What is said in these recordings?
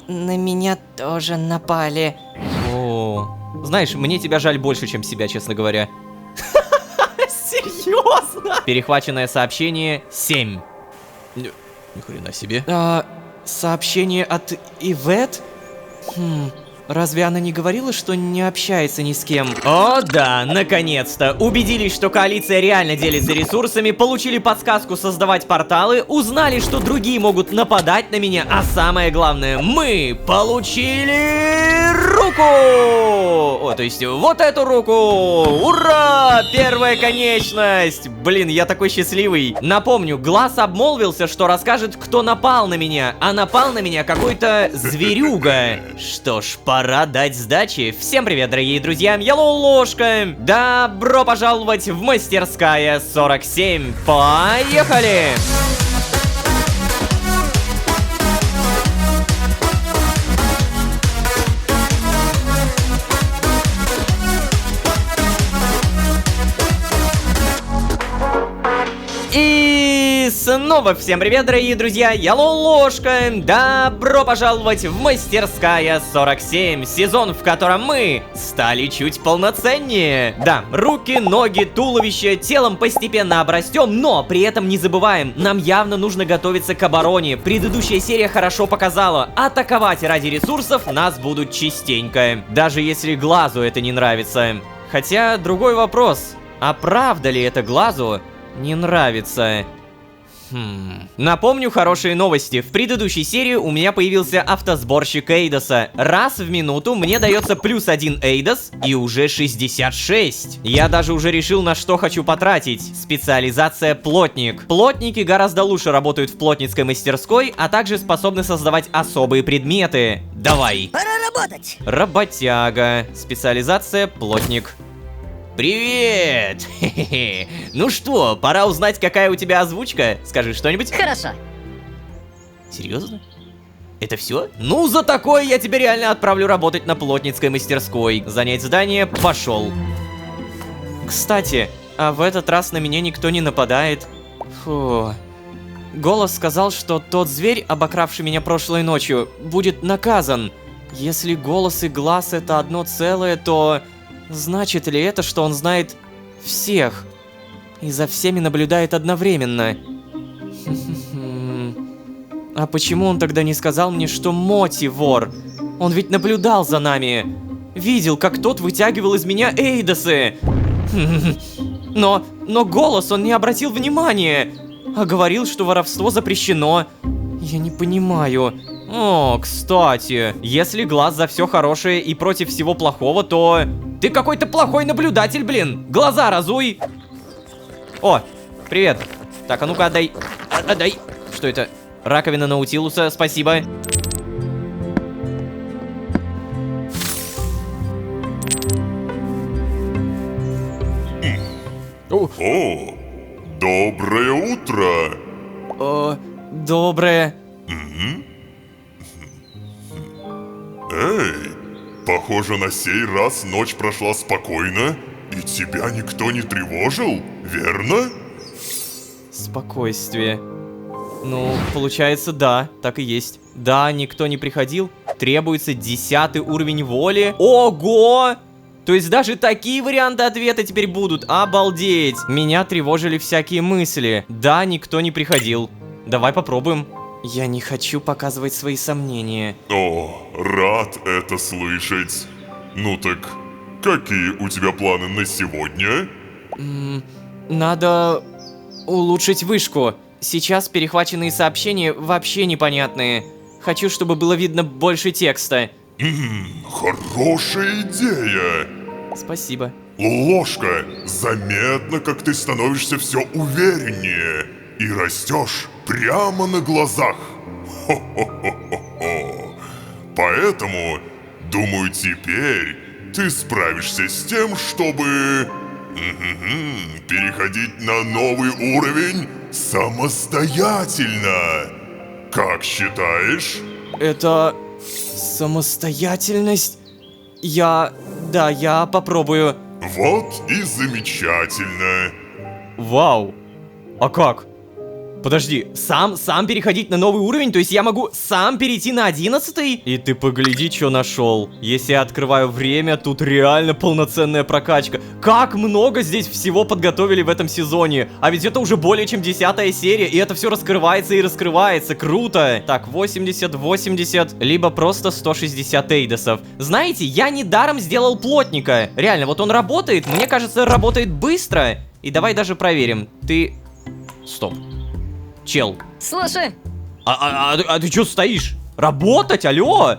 на меня тоже напали. О, знаешь, мне тебя жаль больше, чем себя, честно говоря. Серьезно? Перехваченное сообщение 7. Ни хрена себе. Сообщение от Ивет? Разве она не говорила, что не общается ни с кем? О да, наконец-то! Убедились, что коалиция реально делится ресурсами, получили подсказку создавать порталы, узнали, что другие могут нападать на меня, а самое главное, мы получили руку! О, то есть вот эту руку! Ура! Первая конечность! Блин, я такой счастливый. Напомню, Глаз обмолвился, что расскажет, кто напал на меня, а напал на меня какой-то зверюга. Что ж, пора дать сдачи. Всем привет, дорогие друзья, я Ложка. Добро пожаловать в мастерская 47. Поехали! И снова всем привет, дорогие друзья, я Ложка. Добро пожаловать в мастерская 47, сезон, в котором мы стали чуть полноценнее. Да, руки, ноги, туловище, телом постепенно обрастем, но при этом не забываем, нам явно нужно готовиться к обороне. Предыдущая серия хорошо показала, атаковать ради ресурсов нас будут частенько, даже если Глазу это не нравится. Хотя, другой вопрос, а правда ли это Глазу не нравится? Напомню хорошие новости. В предыдущей серии у меня появился автосборщик Эйдоса. Раз в минуту мне дается плюс 1 Эйдос и уже 66. Я даже уже решил, на что хочу потратить. Специализация плотник. Плотники гораздо лучше работают в плотницкой мастерской, а также способны создавать особые предметы. Давай. Пора работать. Работяга. Специализация плотник. Привет! Хе-хе-хе. Ну что, пора узнать, какая у тебя озвучка? Скажи что-нибудь. Хорошо. Серьезно? Это все? Ну, за такое я тебя реально отправлю работать на плотницкой мастерской. Занять задание, пошел. Кстати, а в этот раз на меня никто не нападает. Фу. Голос сказал, что тот зверь, обокравший меня прошлой ночью, будет наказан. Если Голос и Глаз это одно целое, то... Значит ли это, что он знает всех и за всеми наблюдает одновременно? А почему он тогда не сказал мне, что Моти вор? Он ведь наблюдал за нами. Видел, как тот вытягивал из меня Эйдосы. Но Голос он не обратил внимания. А говорил, что воровство запрещено. Я не понимаю. О, кстати, если Глаз за все хорошее и против всего плохого, то... Ты какой-то плохой наблюдатель, блин! Глаза разуй! О, привет. Так, а ну-ка отдай. Отдай. Что это? Раковина Наутилуса, спасибо. О, доброе утро! Доброе. Эй, похоже, на сей раз ночь прошла спокойно, и тебя никто не тревожил, верно? Спокойствие. Ну, получается, да, так и есть. Да, никто не приходил. Требуется 10-й уровень воли. Ого! То есть даже такие варианты ответа теперь будут. Обалдеть! Меня тревожили всякие мысли. Да, никто не приходил. Давай попробуем. Я не хочу показывать свои сомнения. О, рад это слышать. Ну так, какие у тебя планы на сегодня? Надо улучшить вышку. Сейчас перехваченные сообщения вообще непонятные. Хочу, чтобы было видно больше текста. Хорошая идея. Спасибо. Ложка, заметно, как ты становишься все увереннее и растешь прямо на глазах. Хо-хо-хо-хо-хо. Поэтому, думаю, теперь ты справишься с тем, чтобы переходить на новый уровень самостоятельно. Как считаешь? Это... самостоятельность? Да, я попробую. Вот и замечательно. Вау. А как? Подожди, сам переходить на новый уровень? То есть я могу сам перейти на 11-й? И ты погляди, что нашел. Если я открываю время, тут реально полноценная прокачка. Как много здесь всего подготовили в этом сезоне. А ведь это уже более чем 10-я серия, и это все раскрывается и раскрывается. Круто. Так, 80, 80, либо просто 160 эйдосов. Знаете, я недаром сделал плотника. Реально, вот он работает, мне кажется, работает быстро. И давай даже проверим. Ты... Стоп. Чел. Слушай, А ты чё стоишь? Работать, алло?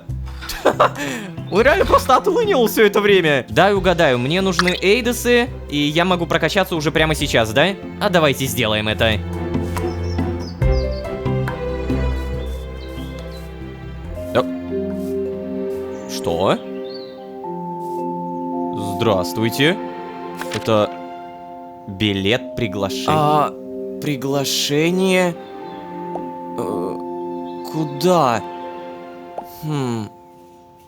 Он реально просто отлынил все это время. Дай угадаю, мне нужны эйдосы, и я могу прокачаться уже прямо сейчас, да? А давайте сделаем это. Что? Здравствуйте. Это билет приглашения. Приглашение? Куда?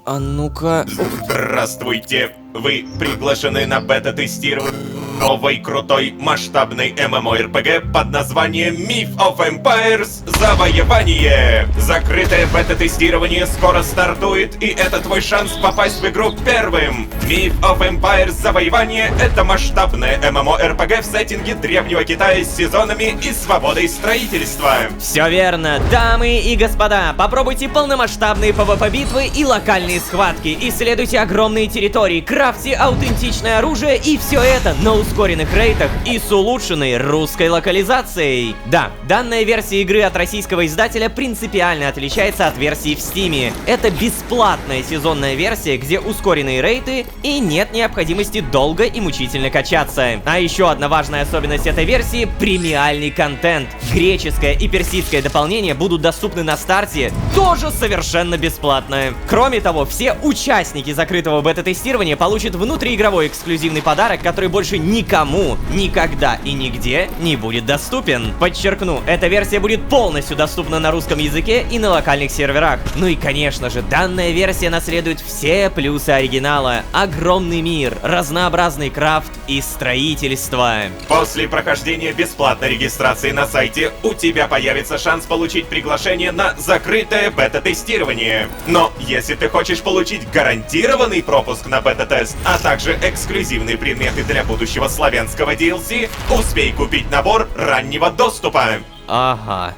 А ну-ка... Здравствуйте! Вы приглашены на бета-тестирование новой крутой масштабной MMORPG под названием Myth of Empires Завоевание! Закрытое бета-тестирование скоро стартует, и это твой шанс попасть в игру первым! Myth of Empires Завоевание — это масштабное MMORPG в сеттинге Древнего Китая с сезонами и свободой строительства. Все верно, дамы и господа, попробуйте полномасштабные PvP-битвы и локальные схватки, исследуйте огромные территории, крафте аутентичное оружие, и все это на ускоренных рейтах и с улучшенной русской локализацией. Да, данная версия игры от российского издателя принципиально отличается от версии в Steam. Это бесплатная сезонная версия, где ускоренные рейты и нет необходимости долго и мучительно качаться. А еще одна важная особенность этой версии — премиальный контент. Греческое и персидское дополнения будут доступны на старте тоже совершенно бесплатно. Кроме того, все участники закрытого бета-тестирования получат внутриигровой эксклюзивный подарок, который больше никому, никогда и нигде не будет доступен. Подчеркну, эта версия будет полностью доступна на русском языке и на локальных серверах. Ну и конечно же, данная версия наследует все плюсы оригинала. Огромный мир, разнообразный крафт и строительство. После прохождения бесплатной регистрации на сайте у тебя появится шанс получить приглашение на закрытое бета-тестирование. Но если ты хочешь получить гарантированный пропуск на бета-тест, а также эксклюзивные предметы для будущего славянского DLC, успей купить набор раннего доступа. Ага.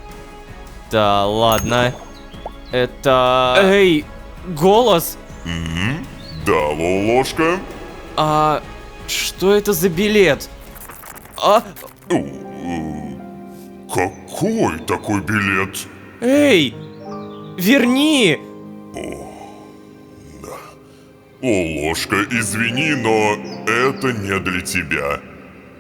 Да ладно. Это... Эй, голос. Да, Лолошка? А что это за билет? Какой такой билет? Эй, верни! Лолошка, извини, но это не для тебя.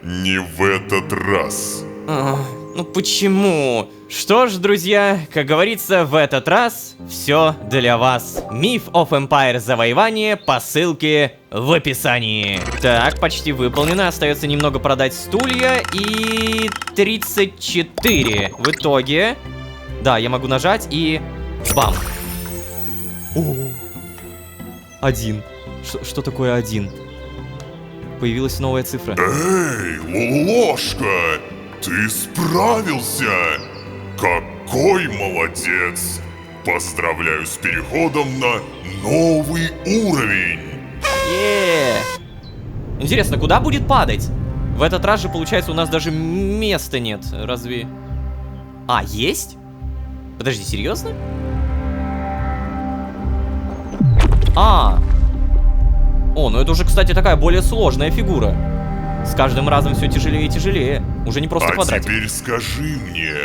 Не в этот раз. Ну почему? Что ж, друзья, как говорится, в этот раз все для вас. Myth of Empires Завоевание по ссылке в описании. Так, почти выполнено. Остается немного продать стулья и 34. В итоге, да, я могу нажать и бам. Один. Что такое один? Появилась новая цифра. Эй, Лолошка, ты справился! Какой молодец! Поздравляю с переходом на новый уровень! Интересно, куда будет падать? В этот раз же, получается, у нас даже места нет. Разве... А, есть? Подожди, серьезно? О, ну это уже, кстати, такая более сложная фигура. С каждым разом все тяжелее и тяжелее. Уже не просто квадратик. А теперь скажи мне,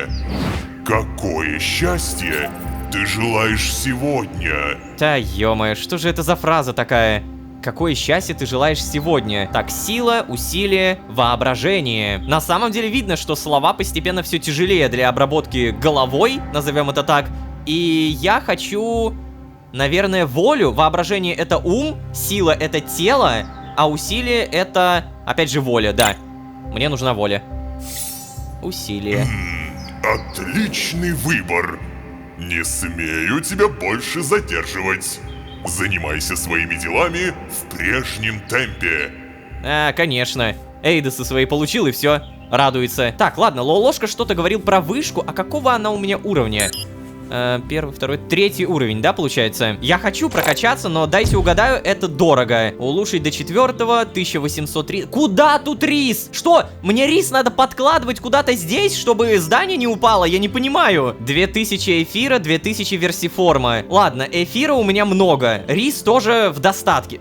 какое счастье ты желаешь сегодня? Да ё-моё, что же это за фраза такая? Какое счастье ты желаешь сегодня? Так, сила, усилие, воображение. На самом деле видно, что слова постепенно все тяжелее для обработки головой, назовем это так. И я хочу, наверное, волю. Воображение — это ум, сила — это тело, а усилие — это, опять же, воля, да. Мне нужна воля. Усилие. Отличный выбор. Не смею тебя больше задерживать. Занимайся своими делами в прежнем темпе. Конечно. Эйдосы свои получил и все. радуется. Так, ладно, Лолошка что-то говорил про вышку. А какого она у меня уровня? Первый, второй, третий уровень, да, получается? Я хочу прокачаться, но дайте угадаю, это дорого. Улучшить до 4-го, 1803. Куда тут рис? Что? Мне рис надо подкладывать куда-то здесь, чтобы здание не упало? Я не понимаю. 2000 эфира, 2000 версиформа. Ладно, эфира у меня много. Рис тоже в достатке.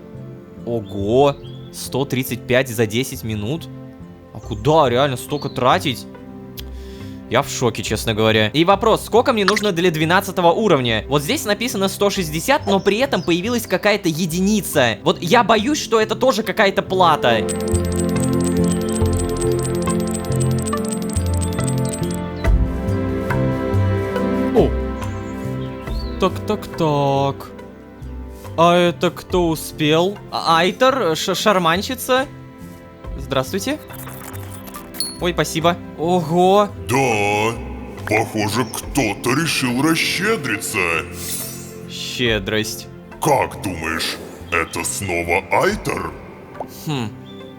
Ого, 135 за 10 минут. А куда реально столько тратить? Я в шоке, честно говоря. И вопрос, сколько мне нужно для 12 уровня? Вот здесь написано 160, но при этом появилась какая-то единица. Вот я боюсь, что это тоже какая-то плата. О! Так. А это кто успел? Айтер? Шарманщица? Здравствуйте. Ой, спасибо. Ого. Да, похоже, кто-то решил расщедриться. Щедрость. Как думаешь, это снова Айтер?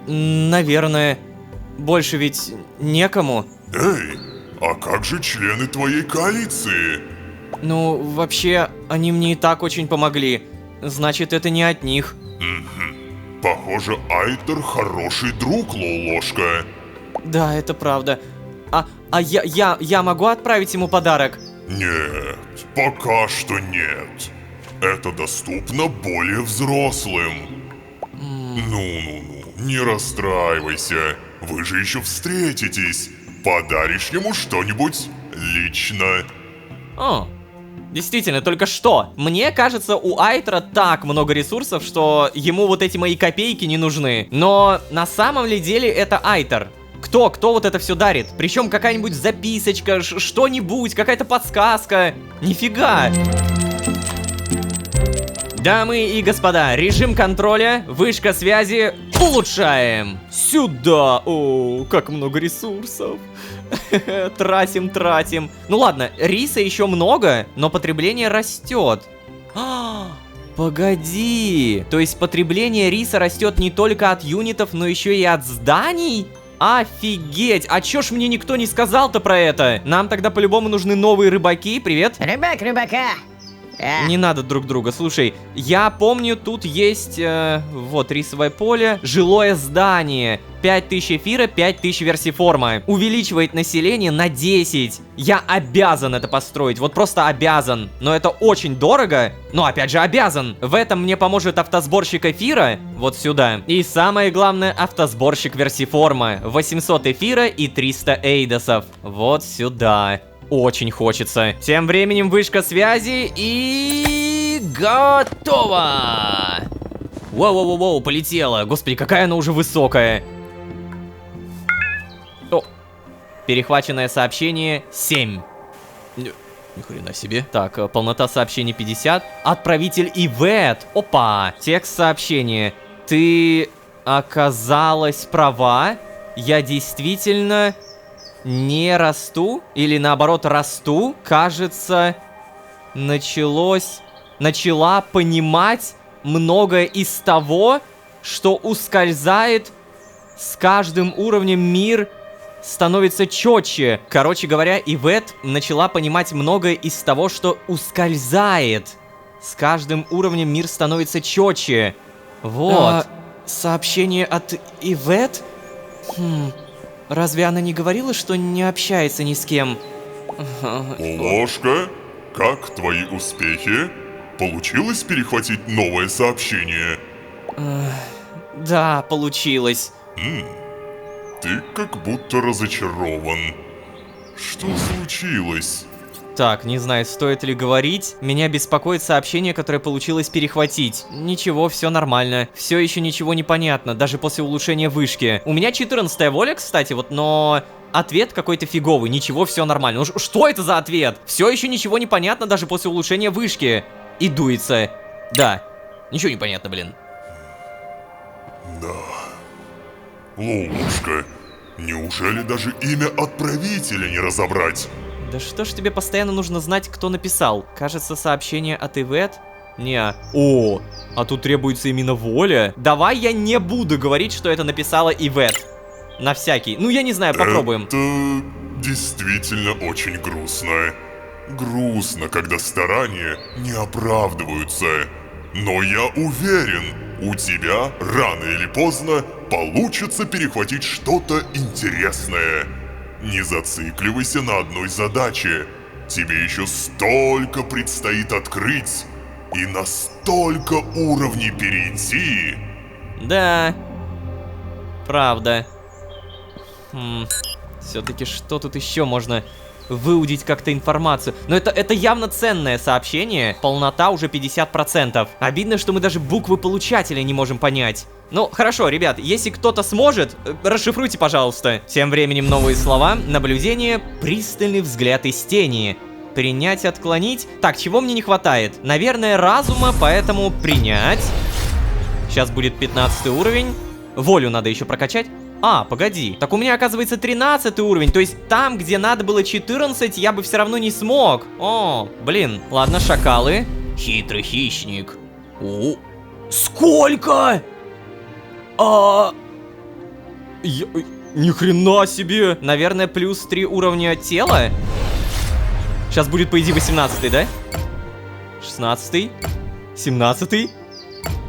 Наверное. Больше ведь некому. Эй, а как же члены твоей коалиции? Ну, вообще, они мне и так очень помогли. Значит, это не от них. Похоже, Айтер хороший друг, Лолошка. Да, это правда. А я могу отправить ему подарок? Нет, пока что нет. Это доступно более взрослым. Ну, не расстраивайся. Вы же еще встретитесь. Подаришь ему что-нибудь лично. О, действительно, только что. Мне кажется, у Айтера так много ресурсов, что ему вот эти мои копейки не нужны. Но на самом ли деле это Айтер? Кто вот это все дарит? Причем какая-нибудь записочка, что-нибудь, какая-то подсказка. Нифига. Дамы и господа, режим контроля, вышка связи, улучшаем. Сюда. О, как много ресурсов. Тратим. Ну ладно, риса еще много, но потребление растет. Погоди. То есть потребление риса растет не только от юнитов, но еще и от зданий? Офигеть! А чё ж мне никто не сказал-то про это? Нам тогда по-любому нужны новые рыбаки. Привет. Рыбак рыбака. Не надо друг друга. Слушай, я помню, тут есть, вот, рисовое поле, жилое здание. 5000 эфира, 5000 версиформа. Увеличивает население на 10. Я обязан это построить, вот просто обязан. Но это очень дорого, но опять же обязан. В этом мне поможет автосборщик эфира, вот сюда. И самое главное, автосборщик версиформа. 800 эфира и 300 эйдосов. Вот сюда. Очень хочется. Тем временем вышка связи и... готово! Воу-воу-воу, полетела. Господи, какая она уже высокая. О, перехваченное сообщение 7. Ни хрена себе. Так, полнота сообщений 50. Отправитель Ивет. Опа. Текст сообщения. Ты оказалась права. Я действительно... не расту, или наоборот расту, кажется, начала понимать многое из того, что ускользает с каждым уровнем. Мир становится четче. Короче говоря, Ивет начала понимать многое из того, что ускользает. С каждым уровнем мир становится четче. Вот. Сообщение от Ивет? Разве она не говорила, что не общается ни с кем? Ложка, как твои успехи? Получилось перехватить новое сообщение? Да, получилось. Ты как будто разочарован. Что случилось? Так, не знаю, стоит ли говорить. Меня беспокоит сообщение, которое получилось перехватить. Ничего, все нормально. Все еще ничего не понятно, даже после улучшения вышки. У меня 14-я воля, кстати, вот, но... ответ какой-то фиговый, ничего, все нормально. Ну что это за ответ? Все еще ничего не понятно, даже после улучшения вышки. И дуется. Да, ничего не понятно, блин. Да. Лолушка, неужели даже имя отправителя не разобрать? Да что ж тебе постоянно нужно знать, кто написал? Кажется, сообщение от Ивет? Не. О, а тут требуется именно воля. Давай я не буду говорить, что это написала Ивет. На всякий. Ну, я не знаю, попробуем. Это действительно очень грустно. Грустно, когда старания не оправдываются. Но я уверен, у тебя рано или поздно получится перехватить что-то интересное. Не зацикливайся на одной задаче. Тебе еще столько предстоит открыть и на столько уровней перейти. Да. Правда. Все-таки что тут еще можно выудить как-то информацию? Но это явно ценное сообщение. Полнота уже 50%. Обидно, что мы даже буквы получателя не можем понять. Ну, хорошо, ребят, если кто-то сможет, расшифруйте, пожалуйста. Тем временем новые слова. Наблюдение, пристальный взгляд из тени. Принять, отклонить. Так, чего мне не хватает? Наверное, разума, поэтому принять. Сейчас будет 15 уровень. Волю надо еще прокачать. А, погоди. Так у меня, оказывается, 13 уровень. То есть там, где надо было 14, я бы все равно не смог. О, блин. Ладно, шакалы. Хитрый хищник. О, сколько? Ни хрена себе. Наверное, плюс 3 уровня тела. Сейчас будет, по идее, 18-й, да? 16-й. 17-й.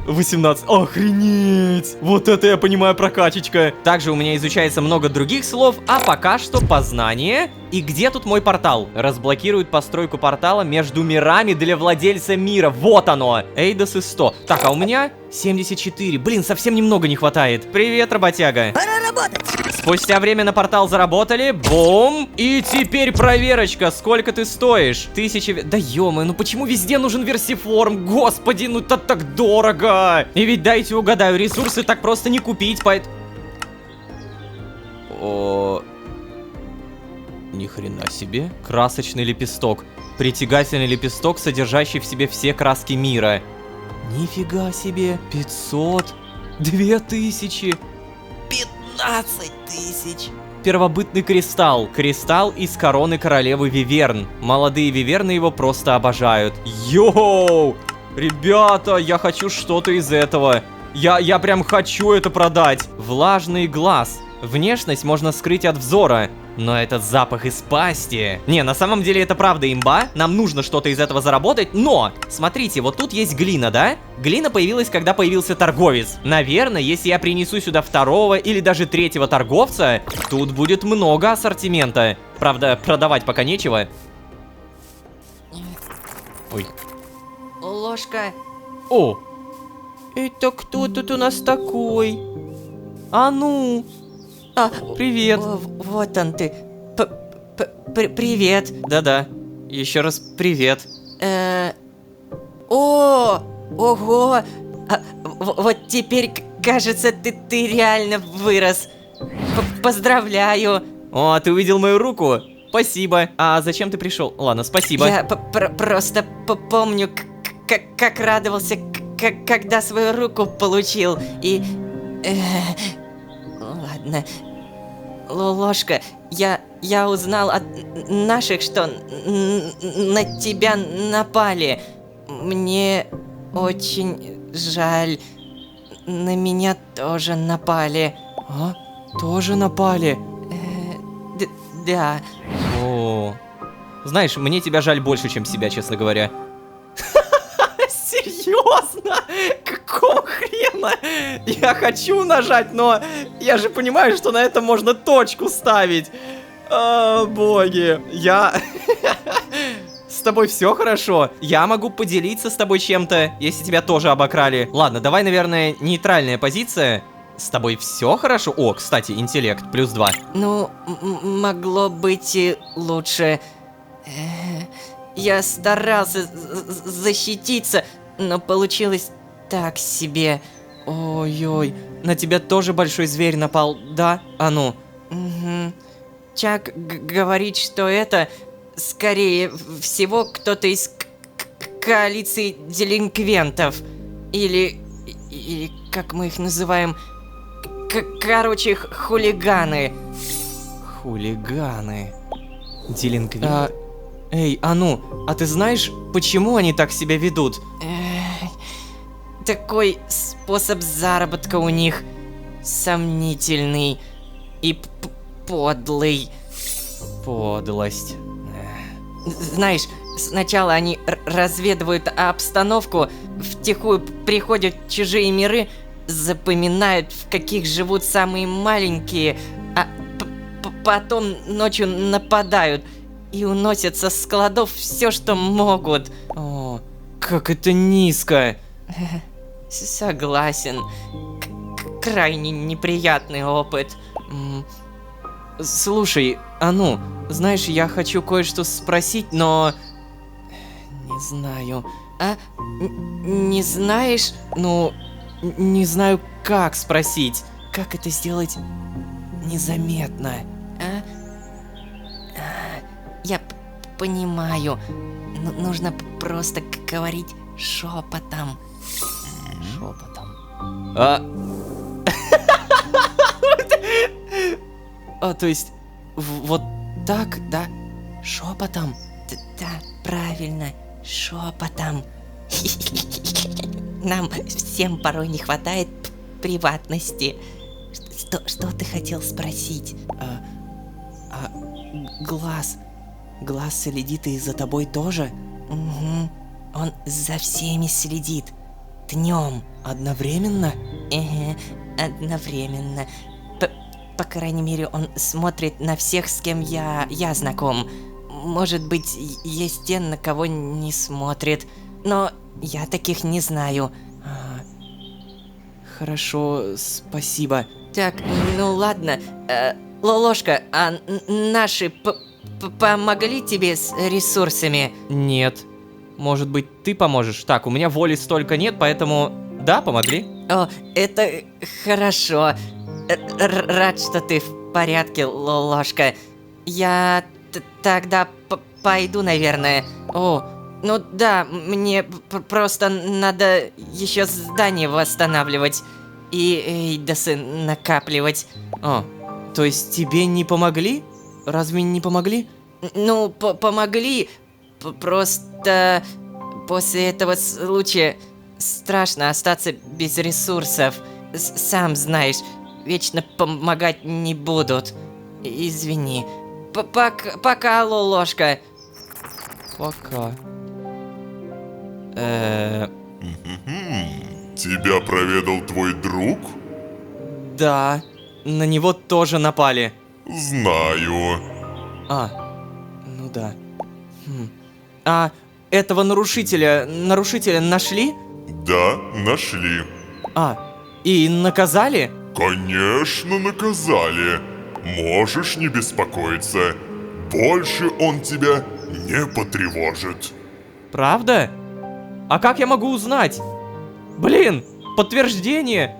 18. Охренеть! Вот это я понимаю прокачечка. Также у меня изучается много других слов, а пока что познание. И где тут мой портал? Разблокирует постройку портала между мирами для владельца мира. Вот оно! Эйдос и 100. Так, а у меня 74. Блин, совсем немного не хватает. Привет, работяга. Пора работать. Спустя время на портал заработали. Бум! И теперь проверочка. Сколько ты стоишь? 1000... Да ё-моё, ну почему везде нужен версиформ? Господи, ну это так дорого! И ведь дайте угадаю, ресурсы так просто не купить, поэтому... О... Ни хрена себе. Красочный лепесток. Притягательный лепесток, содержащий в себе все краски мира. Нифига себе. 500. 2000. 15 тысяч. Первобытный кристалл. Кристалл из короны королевы Виверн. Молодые виверны его просто обожают. Йоу! Ребята, я хочу что-то из этого. Я прям хочу это продать. Влажный глаз. Внешность можно скрыть от взора. Но этот запах из пасти... Не, на самом деле это правда имба. Нам нужно что-то из этого заработать. Но, смотрите, вот тут есть глина, да? Глина появилась, когда появился торговец. Наверное, если я принесу сюда второго или даже третьего торговца, тут будет много ассортимента. Правда, продавать пока нечего. Ой. Ложка. О! Это кто тут у нас такой? А ну! Привет. Вот он ты. Привет. Да-да. Еще раз привет. Ого. Вот теперь, кажется, ты реально вырос. Поздравляю. О, ты увидел мою руку? Спасибо. А зачем ты пришел? Ладно, спасибо. Я просто помню, как радовался, когда свою руку получил. И... Ладно. Ложка, я узнал от наших, что на тебя напали. Мне очень жаль. На меня тоже напали. А? Тоже напали? Да. О. Знаешь, мне тебя жаль больше, чем себя, честно говоря. Серьезно? Какого хрена? Я хочу нажать, но я же понимаю, что на это можно точку ставить. О, боги. С тобой все хорошо? Я могу поделиться с тобой чем-то, если тебя тоже обокрали. Ладно, давай, наверное, нейтральная позиция. С тобой все хорошо? О, кстати, интеллект, плюс 2. Ну, могло быть и лучше. Я старался защититься, но получилось так себе. Ой-ой, на тебя тоже большой зверь напал, да? А ну. Угу. Чак говорит, что это, скорее всего, кто-то из коалиции делинквентов. Или как мы их называем, короче, хулиганы. Хулиганы. Делинквенты. Эй, а ну, а ты знаешь, почему они так себя ведут? Такой способ заработка у них сомнительный. и подлый. Подлость. Знаешь, сначала они разведывают обстановку, втихую приходят в чужие миры, запоминают, в каких живут самые маленькие, а потом ночью нападают и уносят со складов все, что могут. О, как это низко. Согласен. Крайне неприятный опыт. Слушай, а ну, знаешь, я хочу кое-что спросить, но... Не знаю. Не знаешь? Ну, не знаю, как спросить. Как это сделать незаметно? Я понимаю. Нужно просто говорить шепотом. То есть, вот так, да? Шепотом? Да, правильно, шепотом. Нам всем порой не хватает приватности. Что ты хотел спросить? Глаз следит и за тобой тоже? Угу. Он за всеми следит. Днем. Одновременно? Одновременно. По крайней мере, он смотрит на всех, с кем я знаком. Может быть, есть те, на кого не смотрит. Но я таких не знаю. Хорошо, спасибо. Так, ну ладно. Лолошка, а наши помогли тебе с ресурсами? Нет. Может быть, ты поможешь? Так, у меня воли столько нет, поэтому... Да, помогли. О, это хорошо. Рад, что ты в порядке, Лолошка. Я тогда пойду, наверное. О, ну да, мне просто надо еще здание восстанавливать. И эйдосы накапливать. О, то есть тебе не помогли? Разве не помогли? Ну, помогли. Просто после этого случая страшно остаться без ресурсов. Сам знаешь, вечно помогать не будут. Извини. Пока, Лолошка. Пока. Тебя проведал твой друг? Да, на него тоже напали. Знаю. Ну да. А этого нарушителя нашли? Да, нашли. И наказали? Конечно, наказали. Можешь не беспокоиться. Больше он тебя не потревожит. Правда? А как я могу узнать? Блин, подтверждение!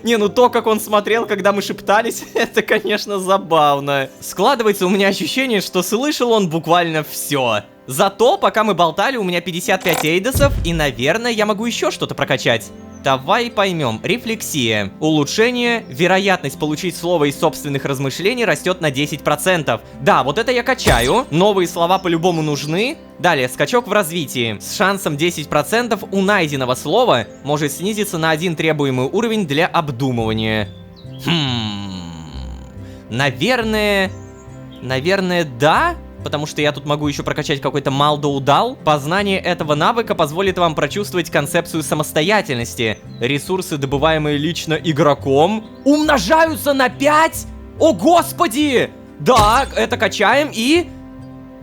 Не, ну то, как он смотрел, когда мы шептались, это, конечно, забавно. Складывается у меня ощущение, что слышал он буквально все. Зато, пока мы болтали, у меня 55 эйдосов, и, наверное, я могу еще что-то прокачать. Давай поймем. Рефлексия. Улучшение. Вероятность получить слово из собственных размышлений растет на 10%. Да, вот это я качаю. Новые слова по-любому нужны. Далее, скачок в развитии. С шансом 10% у найденного слова может снизиться на 1 требуемый уровень для обдумывания. Наверное, да? Потому что я тут могу еще прокачать какой-то Малдоудал. Познание этого навыка позволит вам прочувствовать концепцию самостоятельности. Ресурсы, добываемые лично игроком, умножаются на 5? О, господи! Да, это качаем и...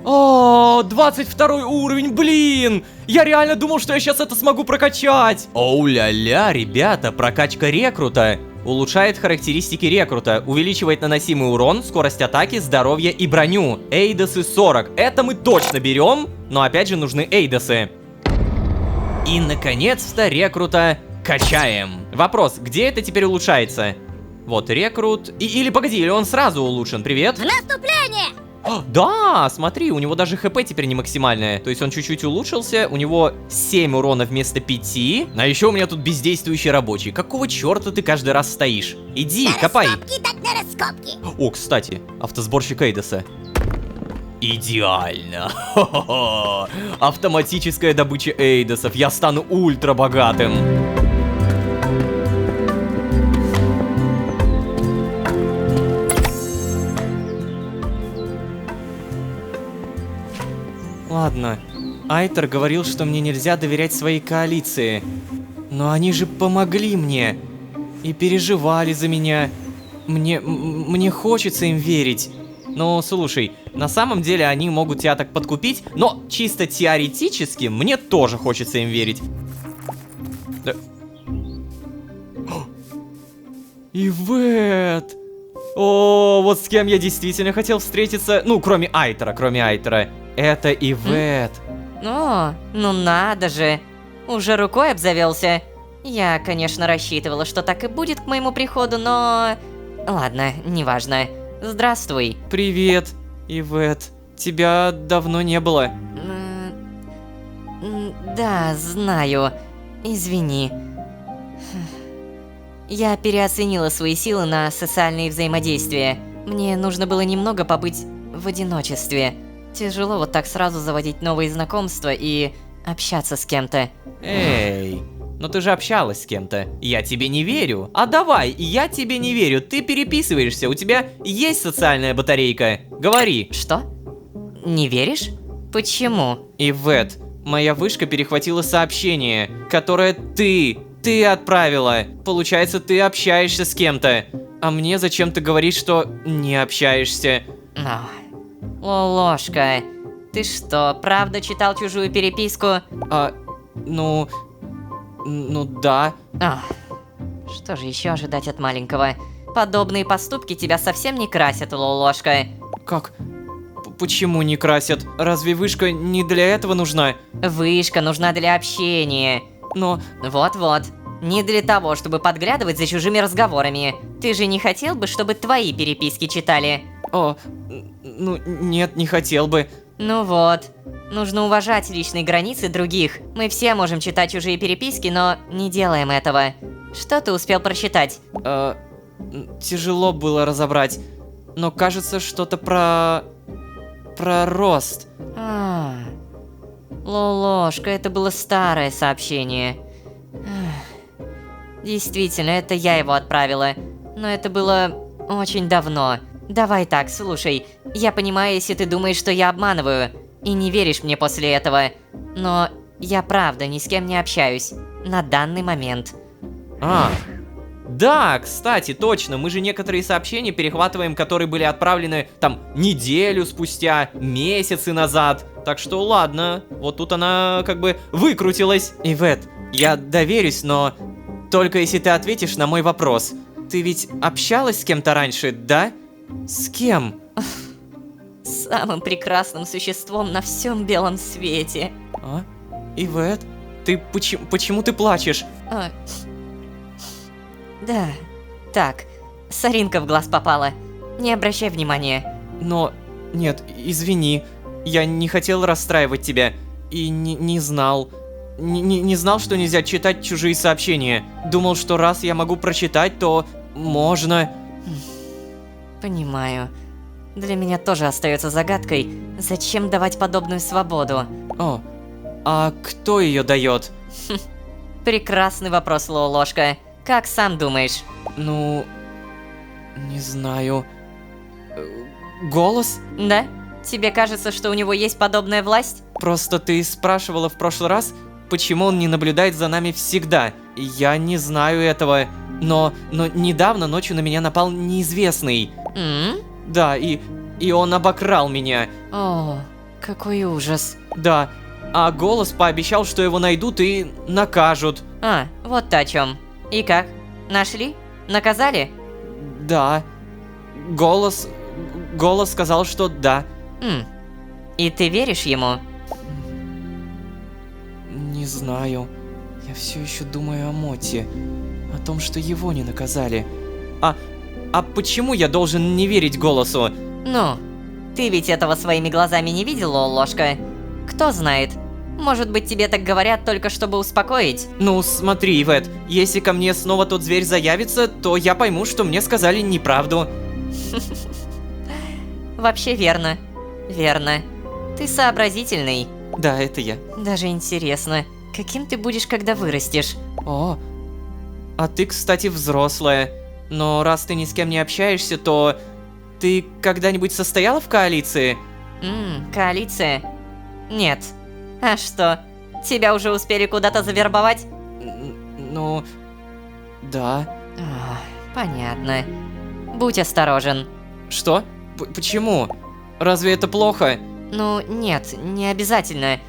О, 22 уровень, блин! Я реально думал, что я сейчас это смогу прокачать. Оу-ля-ля, ребята, прокачка рекрута. Улучшает характеристики рекрута, увеличивает наносимый урон, скорость атаки, здоровье и броню. Эйдосы 40. Это мы точно берем, но опять же нужны эйдосы. И наконец-то рекрута качаем. Вопрос, где это теперь улучшается? Вот рекрут. Или погоди, или он сразу улучшен. Привет. В наступление! Да, смотри, у него даже хп теперь не максимальное. То есть он чуть-чуть улучшился. У него 7 урона вместо 5. А еще у меня тут бездействующий рабочий. Какого черта ты каждый раз стоишь? Иди, копай. Раскопки так на раскопки. О, кстати, автосборщик Эйдоса. Идеально. Хо-хо-хо. Автоматическая добыча Эйдосов. Я стану ультра богатым. Ладно. Айтер говорил, что мне нельзя доверять своей коалиции. Но они же помогли мне. И переживали за меня. Мне хочется им верить. Ну, слушай, на самом деле они могут тебя так подкупить, но чисто теоретически мне тоже хочется им верить. Да. Ивет! О, вот с кем я действительно хотел встретиться. Ну, кроме Айтера. Это Ивет. О, ну надо же. Уже рукой обзавелся. Я, конечно, рассчитывала, что так и будет к моему приходу, но... Ладно, неважно. Здравствуй. Привет, Ивет. Тебя давно не было. Да, знаю. Извини. Я переоценила свои силы на социальные взаимодействия. Мне нужно было немного побыть в одиночестве. Тяжело вот так сразу заводить новые знакомства и общаться с кем-то. Эй, но ты же общалась с кем-то. Я тебе не верю. А давай, я тебе не верю. Ты переписываешься, у тебя есть социальная батарейка. Говори. Что? Не веришь? Почему? Ивет, моя вышка перехватила сообщение, которое ты отправила. Получается, ты общаешься с кем-то. А мне зачем ты говоришь, что не общаешься? Лолошка, ты что, правда читал чужую переписку? Ну да. Что же еще ожидать от маленького? Подобные поступки тебя совсем не красят, Лолошка. Как? Почему не красят? Разве вышка не для этого нужна? Вышка нужна для общения. Но... Вот-вот. Не для того, чтобы подглядывать за чужими разговорами. Ты же не хотел бы, чтобы твои переписки читали? Ну, нет, не хотел бы. Ну вот. Нужно уважать личные границы других. Мы все можем читать чужие переписки, но не делаем этого. Что ты успел прочитать? Тяжело было разобрать. Но кажется, что-то про рост. Лолошка, это было старое сообщение. Действительно, это я его отправила. Но это было очень давно. Давай так, слушай. Я понимаю, если ты думаешь, что я обманываю. И не веришь мне после этого. Но я правда ни с кем не общаюсь. На данный момент. Да, кстати, точно, мы же некоторые сообщения перехватываем, которые были отправлены там неделю спустя, месяцы назад. Так что ладно, вот тут она как бы выкрутилась. Ивет, я доверюсь, но только если ты ответишь на мой вопрос. Ты ведь общалась с кем-то раньше, да? С кем? С самым прекрасным существом на всем белом свете. Ивет, ты почему ты плачешь? Да, так, соринка в глаз попала. Не обращай внимания. Но, нет, извини. Я не хотел расстраивать тебя. И не знал. Не знал, что нельзя читать чужие сообщения. Думал, что раз я могу прочитать, то можно. Понимаю. Для меня тоже остается загадкой, зачем давать подобную свободу. А кто ее дает? Прекрасный вопрос, Лолошка. Как сам думаешь? Ну, не знаю. Голос? Да? Тебе кажется, что у него есть подобная власть? Просто ты спрашивала в прошлый раз, почему он не наблюдает за нами всегда. Я не знаю этого. Но недавно ночью на меня напал неизвестный. Да, и он обокрал меня. О, какой ужас. Да, а голос пообещал, что его найдут и накажут. Вот ты о чем. И как? Нашли? Наказали? Да. Голос сказал, что да. И ты веришь ему? Не знаю. Я все еще думаю о Моте. О том, что его не наказали. А почему я должен не верить голосу? Ну, ты ведь этого своими глазами не видел, Лолошка? Кто знает? Может быть, тебе так говорят только чтобы успокоить? Ну, смотри, Ивет, если ко мне снова тот зверь заявится, то я пойму, что мне сказали неправду. Вообще верно. Верно. Ты сообразительный. Да, это я. Даже интересно, каким ты будешь, когда вырастешь? А ты, кстати, взрослая. Но раз ты ни с кем не общаешься, то... Ты когда-нибудь состояла в коалиции? Коалиция? Нет. А что? Тебя уже успели куда-то завербовать? Ну... Да. Понятно. Будь осторожен. Что? Почему? Разве это плохо? Ну, нет, не обязательно.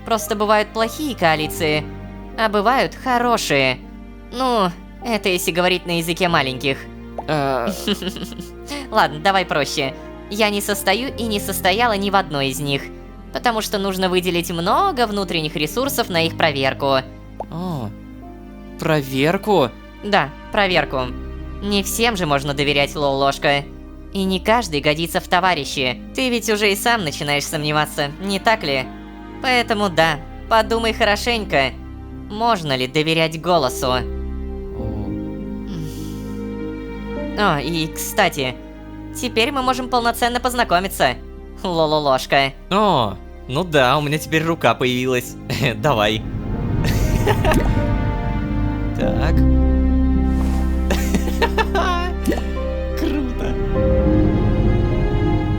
Просто бывают плохие коалиции, а бывают хорошие. Ну, это если говорить на языке маленьких. Ладно, давай проще. Я не состою и не состояла ни в одной из них, потому что нужно выделить много внутренних ресурсов на их проверку. О, проверку? Да, проверку. Не всем же можно доверять, Лол-ложка. И не каждый годится в товарищи. Ты ведь уже и сам начинаешь сомневаться, не так ли? Поэтому да, подумай хорошенько. Можно ли доверять голосу? О, и кстати, теперь мы можем полноценно познакомиться, Лоло-ложка. О, ну да, у меня теперь рука появилась. Давай. Так. Круто.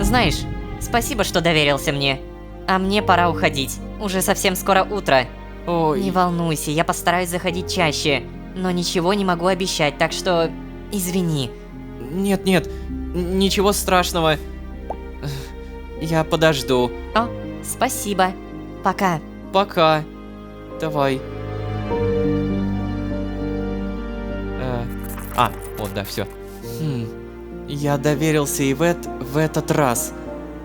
Знаешь, спасибо, что доверился мне. А мне пора уходить. Уже совсем скоро утро. Ой. Не волнуйся, я постараюсь заходить чаще. Но ничего не могу обещать, так что... извини. Нет, ничего страшного. Я подожду. О, спасибо. Пока. Пока. Давай. Вот, да, все. Я доверился Ивет в этот раз.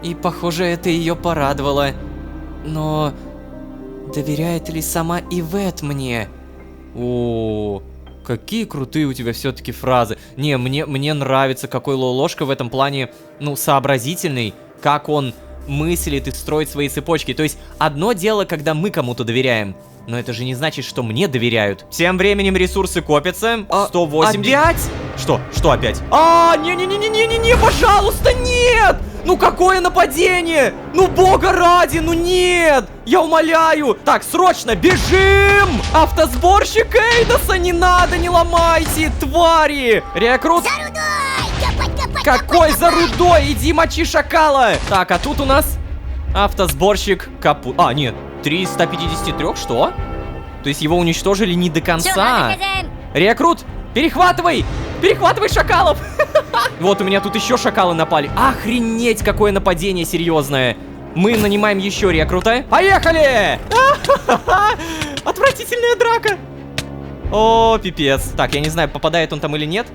И, похоже, это ее порадовало. Но... доверяет ли сама Ивет мне? О, какие крутые у тебя все-таки фразы. Не, мне нравится, какой Лолошка в этом плане, ну, сообразительный. Как он мыслит и строит свои цепочки. То есть, одно дело, когда мы кому-то доверяем. Но это же не значит, что мне доверяют. Тем временем ресурсы копятся. 180... Опять? Что опять? Не-не-не-не-не-не, пожалуйста, нет! Ну какое нападение? Ну бога ради, ну нет! Я умоляю! Так, срочно бежим! Автосборщик Эйдоса, не надо, не ломайте, твари! Рекрут... За рудой! Копать! Какой за рудой? Иди мочи шакала! Так, а тут у нас автосборщик капут... нет, 353, что? То есть его уничтожили не до конца. Рекрут, перехватывай! Перехватывай шакалов! Вот у меня тут еще шакалы напали. Охренеть, какое нападение серьезное. Мы нанимаем еще рекрута. Поехали! Отвратительная драка. О, пипец. Так, я не знаю, попадает он там или нет.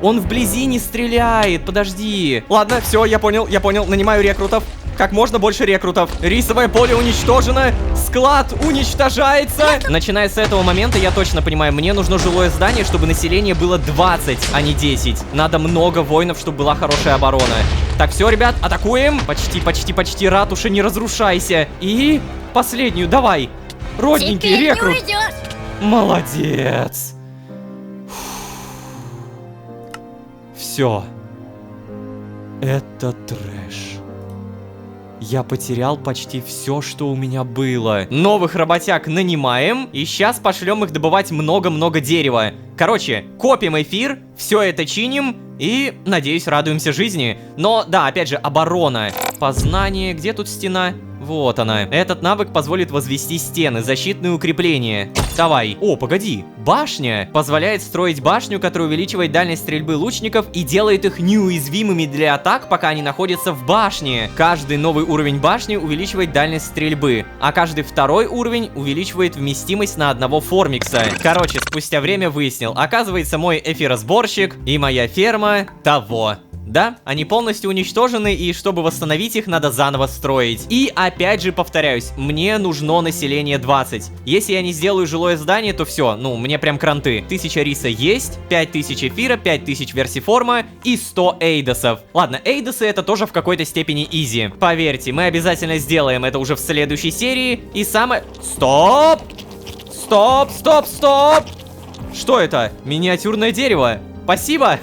Он вблизи не стреляет, подожди. Ладно, все, я понял, нанимаю рекрутов. Как можно больше рекрутов. Рисовое поле уничтожено. Склад уничтожается. Начиная с этого момента, я точно понимаю, мне нужно жилое здание, чтобы население было 20, а не 10. Надо много воинов, чтобы была хорошая оборона. Так, все, ребят, атакуем. Почти, ратуша, не разрушайся. И последнюю, давай. Родненький Теперь рекрут. не уйдешь! Молодец. Все. Это трэш. Я потерял почти все, что у меня было. Новых работяг нанимаем. И сейчас пошлем их добывать много-много дерева. Короче, копим эфир, все это чиним. И, надеюсь, радуемся жизни. Но, да, опять же, оборона. Познание. Где тут стена? Вот она. Этот навык позволит возвести стены, защитные укрепления. Давай. О, погоди. Башня позволяет строить башню, которая увеличивает дальность стрельбы лучников и делает их неуязвимыми для атак, пока они находятся в башне. Каждый новый уровень башни увеличивает дальность стрельбы, а каждый второй уровень увеличивает вместимость на одного формикса. Короче, спустя время выяснил, оказывается, мой эфиросборщик и моя ферма того. Да, они полностью уничтожены, и чтобы восстановить их, надо заново строить. И опять же повторяюсь, мне нужно население 20. Если я не сделаю жилое здание, то все, ну, мне прям кранты. 1000 риса есть, 5000 эфира, 5000 версиформа и 100 эйдосов. Ладно, эйдосы это тоже в какой-то степени изи. Поверьте, мы обязательно сделаем это уже в следующей серии. И самое... Стоп! Стоп! Что это? Миниатюрное дерево. Спасибо!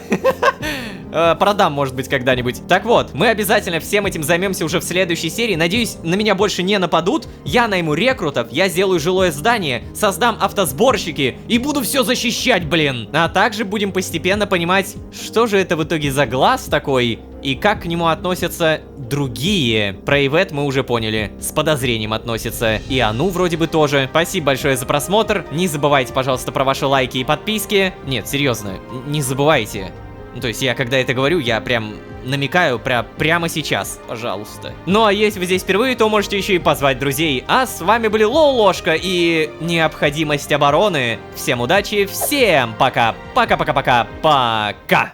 Продам, может быть, когда-нибудь. Так вот, мы обязательно всем этим займемся уже в следующей серии. Надеюсь, на меня больше не нападут. Я найму рекрутов, я сделаю жилое здание, создам автосборщики и буду все защищать, блин. А также будем постепенно понимать, что же это в итоге за глаз такой и как к нему относятся другие. Про Ивет мы уже поняли, с подозрением относится. И Ану вроде бы тоже. Спасибо большое за просмотр. Не забывайте, пожалуйста, про ваши лайки и подписки. Нет, серьезно, не забывайте. Ну, то есть я когда это говорю, я прям намекаю прямо сейчас, пожалуйста. Ну а если вы здесь впервые, то можете еще и позвать друзей. А с вами были Лолошка и необходимость обороны. Всем удачи, всем пока. Пока-пока-пока-пока.